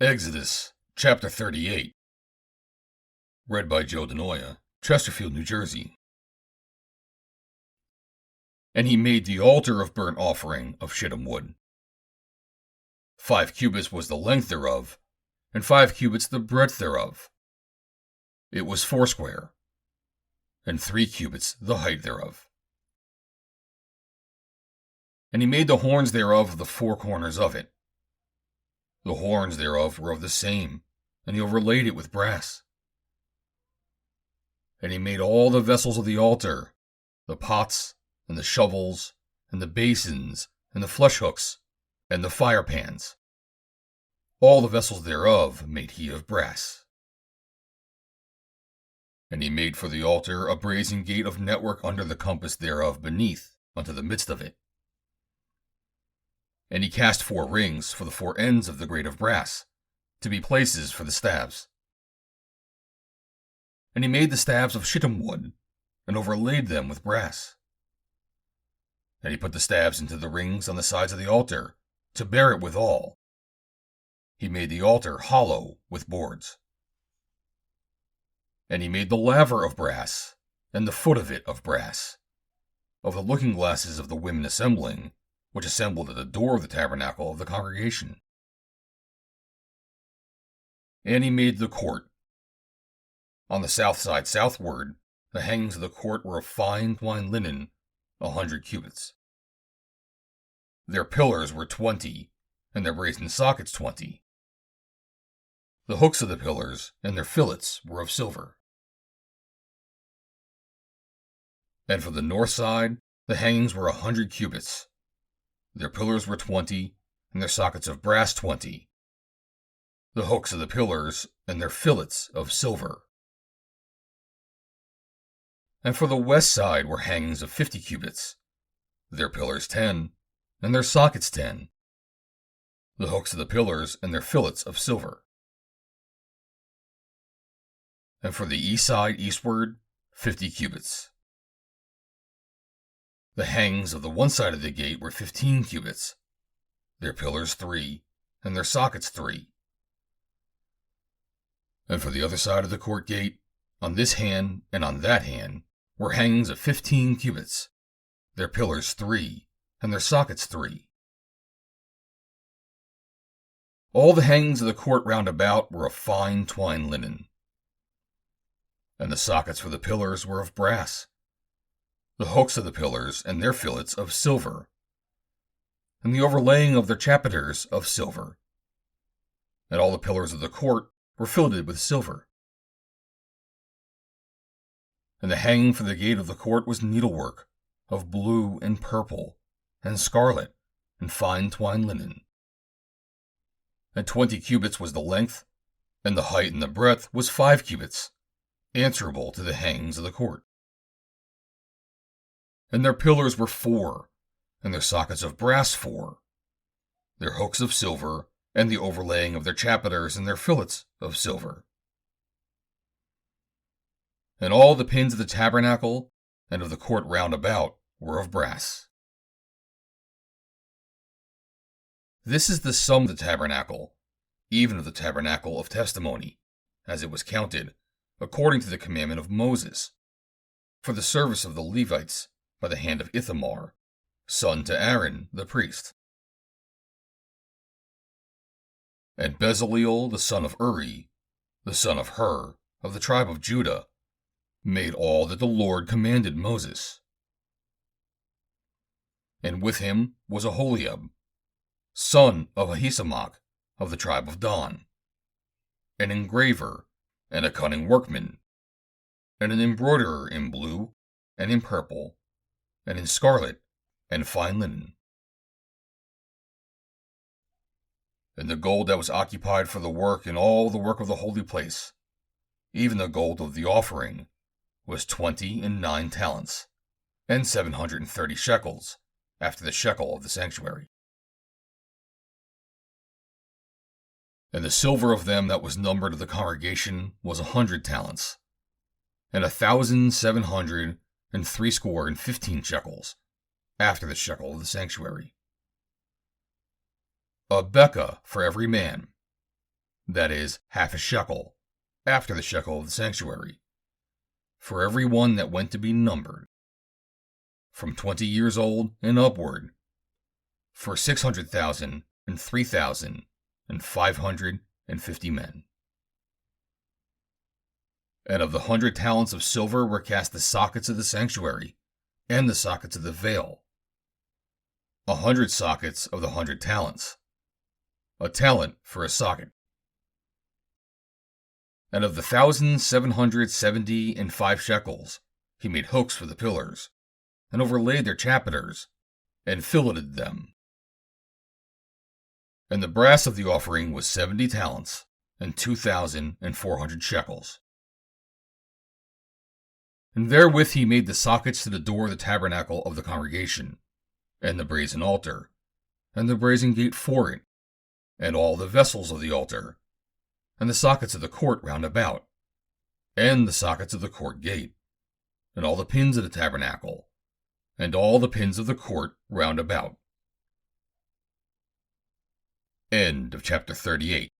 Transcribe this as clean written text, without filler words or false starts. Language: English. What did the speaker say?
Exodus, chapter 38. Read by Joe DeNoia, Chesterfield, New Jersey. And he made the altar of burnt offering of shittim wood. 5 cubits was the length thereof, and 5 cubits the breadth thereof. It was foursquare, and 3 cubits the height thereof. And he made the horns thereof of the 4 corners of it. The horns thereof were of the same, and he overlaid it with brass. And he made all the vessels of the altar, the pots, and the shovels, and the basons, and the fleshhooks, and the firepans. All the vessels thereof made he of brass. And he made for the altar a brazen gate of network under the compass thereof beneath, unto the midst of it. And he cast 4 rings for the 4 ends of the grate of brass, to be places for the staves. And he made the staves of shittim wood, and overlaid them with brass. And he put the staves into the rings on the sides of the altar, to bear it withal. He made the altar hollow with boards. And he made the laver of brass, and the foot of it of brass, of the looking glasses of the women assembling, which assembled at the door of the tabernacle of the congregation. And he made the court. On the south side southward, the hangings of the court were of fine twined linen, 100 cubits. Their pillars were 20, and their brazen sockets 20. The hooks of the pillars and their fillets were of silver. And for the north side, the hangings were 100 cubits. Their pillars were 20, and their sockets of brass 20. The hooks of the pillars and their fillets of silver. And for the west side were hangings of 50 cubits. Their pillars 10, and their sockets 10. The hooks of the pillars and their fillets of silver. And for the east side eastward, 50 cubits. The hangings of the one side of the gate were 15 cubits. Their pillars 3, and their sockets 3. And for the other side of the court gate, on this hand and on that hand, were hangings of 15 cubits. Their pillars 3, and their sockets 3. All the hangings of the court round about were of fine twined linen. And the sockets for the pillars were of brass. The hooks of the pillars and their fillets of silver, and the overlaying of their chapiters of silver. And all the pillars of the court were filleted with silver. And the hanging for the gate of the court was needlework, of blue and purple, and scarlet, and fine twined linen. And 20 cubits was the length, and the height and the breadth was 5 cubits, answerable to the hangings of the court. And their pillars were 4, and their sockets of brass 4, their hooks of silver, and the overlaying of their chapiters and their fillets of silver. And all the pins of the tabernacle and of the court round about were of brass. This is the sum of the tabernacle, even of the tabernacle of testimony, as it was counted, according to the commandment of Moses, for the service of the Levites, by the hand of Ithamar, son to Aaron the priest. And Bezaleel the son of Uri, the son of Hur, of the tribe of Judah, made all that the Lord commanded Moses. And with him was Aholiab, son of Ahisamach, of the tribe of Dan, an engraver, and a cunning workman, and an embroiderer in blue, and in purple, and in scarlet, and fine linen. And the gold that was occupied for the work in all the work of the holy place, even the gold of the offering, was 29 talents, and 730 shekels, after the shekel of the sanctuary. And the silver of them that was numbered of the congregation was 100 talents, and 1,715 shekels, after the shekel of the sanctuary. A bekah for every man, that is, half a shekel, after the shekel of the sanctuary, for every one that went to be numbered, from 20 years old and upward, for 600,000 and 3,550 men. And of the 100 talents of silver were cast the sockets of the sanctuary, and the sockets of the veil, 100 sockets of the 100 talents, a talent for a socket. And of the 1,770 and 5 shekels, he made hooks for the pillars, and overlaid their chapiters, and filleted them. And the brass of the offering was 70 talents, and 2,400 shekels. And therewith he made the sockets to the door of the tabernacle of the congregation, and the brazen altar, and the brazen gate for it, and all the vessels of the altar, and the sockets of the court round about, and the sockets of the court gate, and all the pins of the tabernacle, and all the pins of the court round about. End of chapter 38.